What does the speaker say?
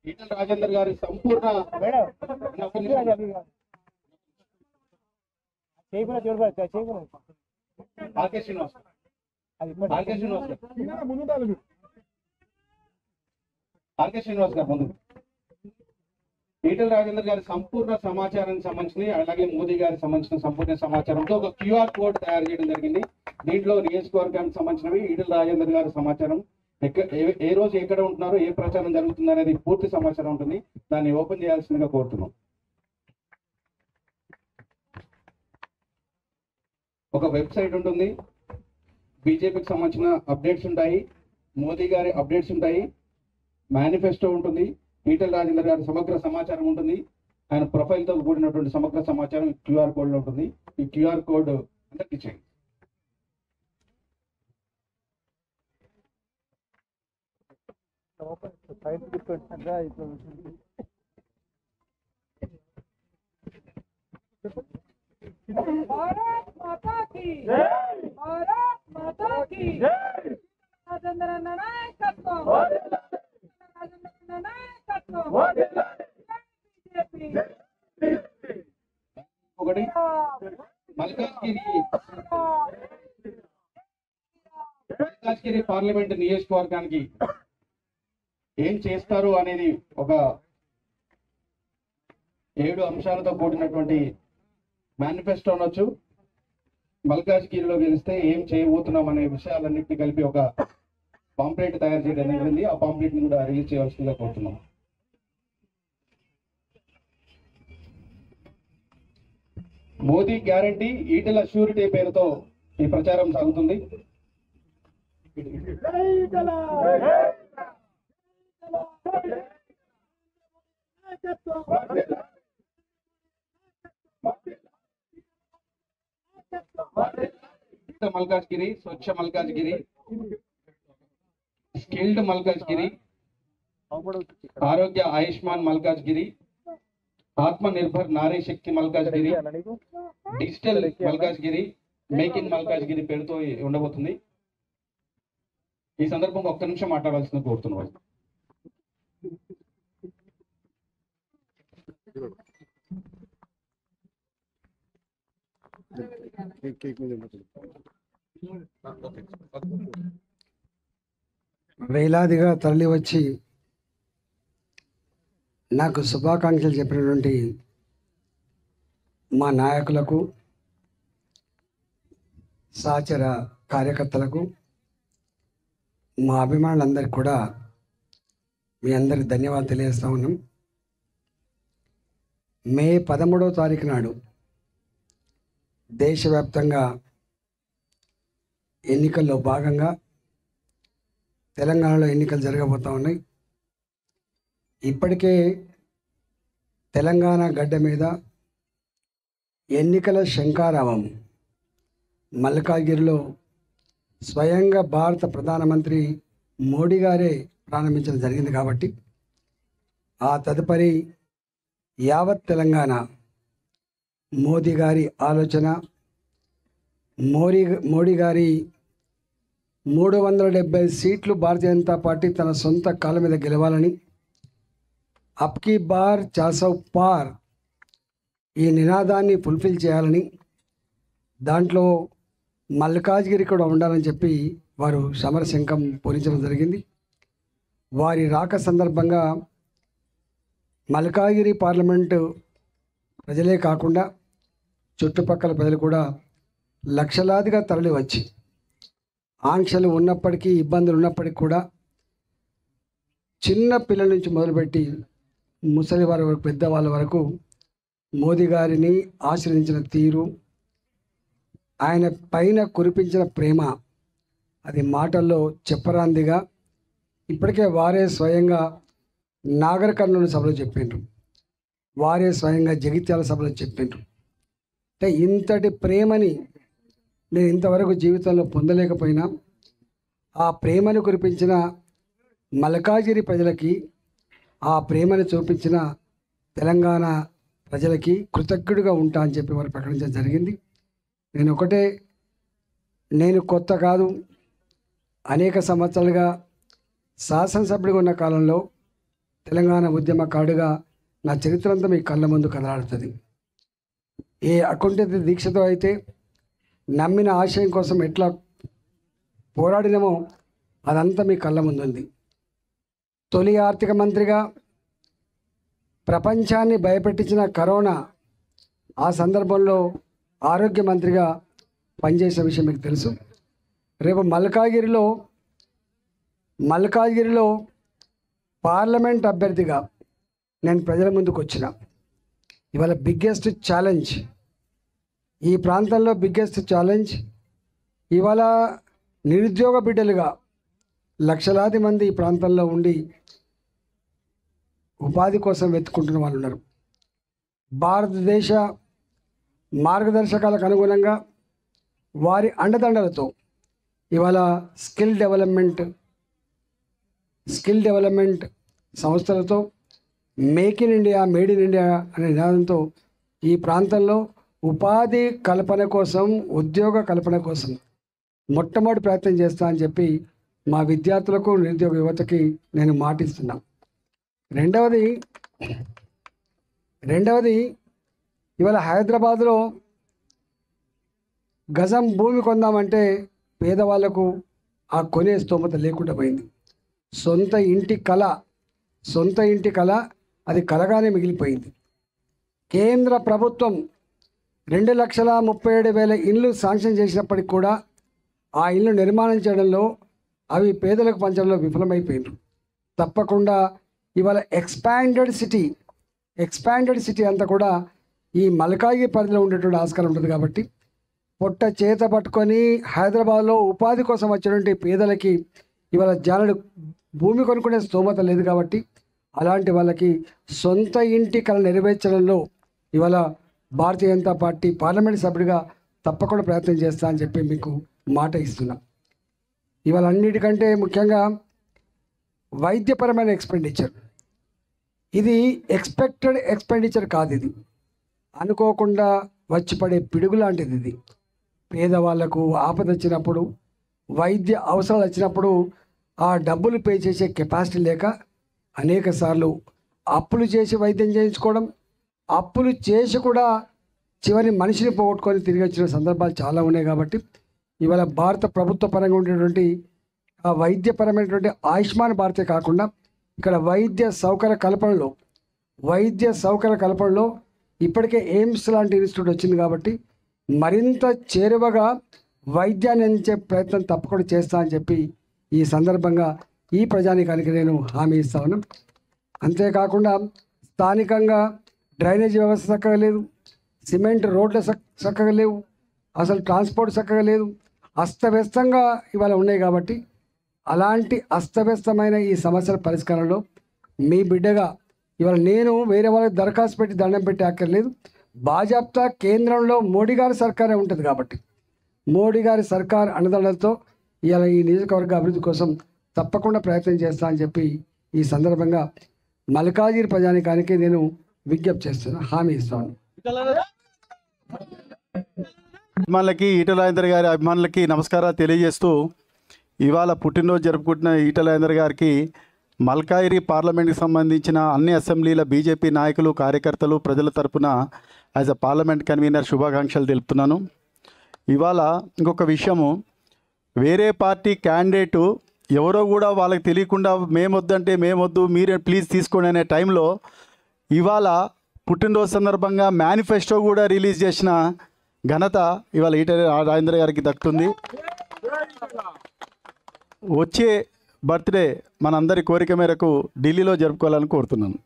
ఈటల రాజేందర్ గారి సంపూర్ణ శ్రీనివాస్ గారు ముందు ఈటల రాజేందర్ గారి సంపూర్ణ సమాచారానికి సంబంధించి అలాగే మోదీ గారికి సంబంధించిన సంపూర్ణ సమాచారంతో ఒక క్యూఆర్ కోడ్ తయారు చేయడం జరిగింది. దీంట్లో నియోజకవర్గానికి సంబంధించినవి ఈటల రాజేందర్ గారి సమాచారం, ఏ రోజు ఎక్కడ ఉంటున్నారో, ఏ ప్రచారం జరుగుతుంది అనేది పూర్తి సమాచారం ఉంటుంది. దాన్ని ఓపెన్ చేయాల్సిందిగా కోరుతున్నాం. ఒక వెబ్సైట్ ఉంటుంది, బీజేపీకి సంబంధించిన అప్డేట్స్ ఉంటాయి, మోదీ గారి అప్డేట్స్ ఉంటాయి, మేనిఫెస్టో ఉంటుంది, ఈటల రాజేందర్ గారి సమగ్ర సమాచారం ఉంటుంది, ఆయన ప్రొఫైల్తో కూడినటువంటి సమగ్ర సమాచారం క్యూఆర్ కోడ్లో ఉంటుంది. ఈ క్యూఆర్ కోడ్ అందరికీ చేయండి. भारत माता की जय, भारत माता की जय। राजेंद्र नायकत्व, राजेंद्र नायकत्व, बीजेपी। ఒకటి మల్కాజ్గిరి పార్లమెంట్ నియోజకవర్గానికి ఏం చేస్తారు అనేది ఒక 7 అంశాలతో కూడినటువంటి మేనిఫెస్టో అనొచ్చు. మల్కాజ్గిరిలో గెలిస్తే ఏం చేయబోతున్నాం అనే విషయాలన్నింటినీ కలిపి ఒక పాంప్లెట్ తయారు చేయడం జరిగింది. ఆ పాంప్లెట్ ని కూడా రిలీజ్ చేయవలసిందిగా కోరుతున్నాం. మోదీ గ్యారంటీ, ఈటల షూరిటీ పేరుతో ఈ ప్రచారం సాగుతుంది. Malkajgiri, Swachh Malkajgiri, skilled Malkajgiri, Arogya Ayushman Malkajgiri, Atma Nirbhar Nari Shakti Malkajgiri, digital Malkajgiri, make in Malkajgiri పేరుతో ఉండబోతుంది. ఈ సందర్భంగా ఒక్క నిమిషం మాట్లాడాల్సింది కోరుతున్నాను. వేలాదిగా తరలి వచ్చి నాకు శుభాకాంక్షలు చెప్పినటువంటి మా నాయకులకు, సహచర కార్యకర్తలకు, మా అభిమానులందరికీ కూడా మీ అందరికి ధన్యవాదాలు తెలియజేస్తూ ఉన్నాం. మే 13వ తారీఖు నాడు దేశవ్యాప్తంగా ఎన్నికల్లో భాగంగా తెలంగాణలో ఎన్నికలు జరగబోతూ ఉన్నాయి. ఇప్పటికే తెలంగాణ గడ్డ మీద ఎన్నికల శంఖారావం మల్కాజ్గిరిలో స్వయంగా భారత ప్రధానమంత్రి మోడీ గారే ప్రారంభించడం జరిగింది. కాబట్టి ఆ తదుపరి యావత్ తెలంగాణ మోదీ గారి ఆలోచన, మోడీ గారి 370 సీట్లు భారతీయ జనతా పార్టీ తన సొంత కాళ్ళ మీద గెలవాలని, అబ్కీ బార్ 400 పార్ ఈ నినాదాన్ని ఫుల్ఫిల్ చేయాలని, దాంట్లో మల్కాజ్గిరి కూడా ఉండాలని చెప్పి వారు సమరశంఖం పూరించడం జరిగింది. వారి రాక సందర్భంగా మల్కాజ్గిరి పార్లమెంటు ప్రజలే కాకుండా చుట్టుపక్కల ప్రజలు కూడా లక్షలాదిగా తరలి వచ్చి, ఆంక్షలు ఉన్నప్పటికీ, ఇబ్బందులు ఉన్నప్పటికీ కూడా చిన్న పిల్లల నుంచి మొదలుపెట్టి ముసలి వారి వరకు, పెద్దవాళ్ళ వరకు మోదీ గారిని ఆశీర్వదించిన తీరు, ఆయన పైన కురిపించిన ప్రేమ, అది మాటల్లో చెప్పరాందిగా ఇప్పటికే వారే స్వయంగా నాగర్ కర్నూలు సభలో చెప్పిండ్రు, వారే స్వయంగా జగిత్యాల సభలో చెప్పిండ్రు. అంటే ఇంతటి ప్రేమని నేను ఇంతవరకు జీవితంలో పొందలేకపోయినా, ఆ ప్రేమను కురిపించిన మల్కాజ్గిరి ప్రజలకి, ఆ ప్రేమను చూపించిన తెలంగాణ ప్రజలకి కృతజ్ఞుడిగా ఉంటా అని చెప్పి వారు ప్రకటించడం జరిగింది. నేను కొత్త కాదు, అనేక సంవత్సరాలుగా శాసనసభ్యుడిగా ఉన్న కాలంలో తెలంగాణ ఉద్యమకారుడిగా నా చరిత్ర అంతా మీ కళ్ళ ముందు కదలాడుతుంది. ఏ అకుంఠిత దీక్షతో అయితే నమ్మిన ఆశయం కోసం ఎట్లా పోరాడినామో అదంతా మీ కళ్ళ ముందుంది. తొలి ఆర్థిక మంత్రిగా ప్రపంచాన్ని భయపెట్టించిన కరోనా, ఆ సందర్భంలో ఆరోగ్య మంత్రిగా పనిచేసే విషయం మీకు తెలుసు. రేపు మల్కాజ్గిరిలో పార్లమెంట్ అభ్యర్థిగా నేను ప్రజల ముందుకు వచ్చిన. ఇవాళ బిగ్గెస్ట్ ఛాలెంజ్, ఈ ప్రాంతంలో బిగ్గెస్ట్ ఛాలెంజ్. ఇవాళ నిరుద్యోగ బిడ్డలుగా లక్షలాది మంది ఈ ప్రాంతంలో ఉండి ఉపాధి కోసం వెతుక్కుంటున్న వాళ్ళు ఉన్నారు. భారతదేశ మార్గదర్శకాలకు అనుగుణంగా వారి అండదండలతో ఇవాళ స్కిల్ డెవలప్మెంట్ సంస్థలతో make in India, made in India అనే నినాదంతో ఈ ప్రాంతంలో ఉపాధి కల్పన కోసం, ఉద్యోగ కల్పన కోసం మొట్టమొదటి ప్రయత్నం చేస్తా అని చెప్పి మా విద్యార్థులకు, నిరుద్యోగ యువతకి నేను మాటిస్తున్నా. రెండవది ఇవాళ హైదరాబాద్లో గజం భూమి కొందామంటే పేదవాళ్లకు ఆ కొనే స్తోమత లేకుండా పోయింది. సొంత ఇంటి కళ అది కలగానే మిగిలిపోయింది. కేంద్ర ప్రభుత్వం 2,37,000 ఇండ్లు శాంక్షన్ చేసినప్పటికి కూడా ఆ ఇల్లు నిర్మాణం చేయడంలో, అవి పేదలకు పంచడంలో విఫలమైపోయినారు. తప్పకుండా ఇవాళ ఎక్స్పాండెడ్ సిటీ అంతా కూడా ఈ మల్కాజ్గిరి పరిధిలో ఉండేటువంటి ఆస్కారం ఉంటుంది. కాబట్టి పొట్ట చేత పట్టుకొని హైదరాబాద్లో ఉపాధి కోసం వచ్చినటువంటి పేదలకి ఇవాళ జానుడు భూమి కొనుక్కునే స్తోమత లేదు. కాబట్టి అలాంటి వాళ్ళకి సొంత ఇంటి కళ నెరవేర్చడంలో ఇవాళ భారతీయ జనతా పార్టీ పార్లమెంట్ సభ్యుడిగా తప్పకుండా ప్రయత్నం చేస్తా అని చెప్పి మీకు మాట ఇస్తున్నా. ఇవాళ అన్నిటికంటే ముఖ్యంగా వైద్యపరమైన ఎక్స్పెండిచర్, ఇది ఎక్స్పెక్టెడ్ ఎక్స్పెండిచర్ కాదు. ఇది అనుకోకుండా వచ్చి పడే పిడుగు లాంటిది. ఇది పేదవాళ్లకు ఆపద వచ్చినప్పుడు, వైద్య అవసరాలు వచ్చినప్పుడు ఆ డబ్బులు పే చేసే కెపాసిటీ లేక అనేక సార్లు అప్పులు చేసి వైద్యం చేయించుకోవడం, అప్పులు చేసి కూడా చివరి మనిషిని పోగొట్టుకొని తిరిగి వచ్చిన సందర్భాలు చాలా ఉన్నాయి. కాబట్టి ఇవాళ భారత ప్రభుత్వ పరంగా ఉండేటువంటి ఆ వైద్యపరమైనటువంటి ఆయుష్మాన్ భారతే కాకుండా ఇక్కడ వైద్య సౌకర్య కల్పనలో ఇప్పటికే ఎయిమ్స్ లాంటి ఇన్స్టిట్యూట్ వచ్చింది. కాబట్టి మరింత చేరువగా వైద్యాన్ని అందించే ప్రయత్నం తప్పకుండా చేస్తా అని చెప్పి ఈ సందర్భంగా ఈ ప్రజానీకానికి నేను హామీ ఇస్తా ఉన్నాను. అంతేకాకుండా స్థానికంగా డ్రైనేజ్ వ్యవస్థ చక్కగా లేదు, సిమెంట్ రోడ్లు చక్కగా లేవు, అసలు ట్రాన్స్పోర్ట్ చక్కగా లేదు, అస్తవ్యస్తంగా ఇవాళ ఉన్నాయి. కాబట్టి అలాంటి అస్తవ్యస్తమైన ఈ సమస్యల పరిష్కారంలో మీ బిడ్డగా ఇవాళ నేను వేరే వాళ్ళకి దరఖాస్తు పెట్టి దండం పెట్టి అక్కర్లేదు. బాజాప్తా కేంద్రంలో మోడీ గారి సర్కారే ఉంటుంది. కాబట్టి మోడీ గారి సర్కార్ అండదండలతో ఇవాళ ఈ నియోజకవర్గ అభివృద్ధి కోసం తప్పకుండా ప్రయత్నం చేస్తా అని చెప్పి ఈ సందర్భంగా మల్కాజ్గిరి ప్రజానీకానికి నేను విజ్ఞప్తి చేస్తున్నా, హామీ ఇస్తాను. అభిమానులకి, ఈటెల రాజేందర్ గారి అభిమానులకి నమస్కారాలు తెలియజేస్తూ, ఇవాళ పుట్టినరోజు జరుపుకుంటున్న ఈటెల రాజేందర్ గారికి మల్కాజ్గిరి పార్లమెంట్కి సంబంధించిన అన్ని అసెంబ్లీల బీజేపీ నాయకులు, కార్యకర్తలు, ప్రజల తరపున యాజ్ అ పార్లమెంట్ కన్వీనర్ శుభాకాంక్షలు తెలుపుతున్నాను. ఇవాళ ఇంకొక విషయము, వేరే పార్టీ క్యాండిడేటు ఎవరో కూడా వాళ్ళకి తెలియకుండా మేమొద్దంటే మేమొద్దు, మీరే ప్లీజ్ తీసుకోండి అనే టైంలో ఇవాళ పుట్టినరోజు సందర్భంగా మేనిఫెస్టో కూడా రిలీజ్ చేసిన ఘనత ఇవాళ ఈటెల రాజేందర్ గారికి దక్కుతుంది. వచ్చే బర్త్డే మనందరి కోరిక మేరకు ఢిల్లీలో జరుపుకోవాలని కోరుతున్నాను.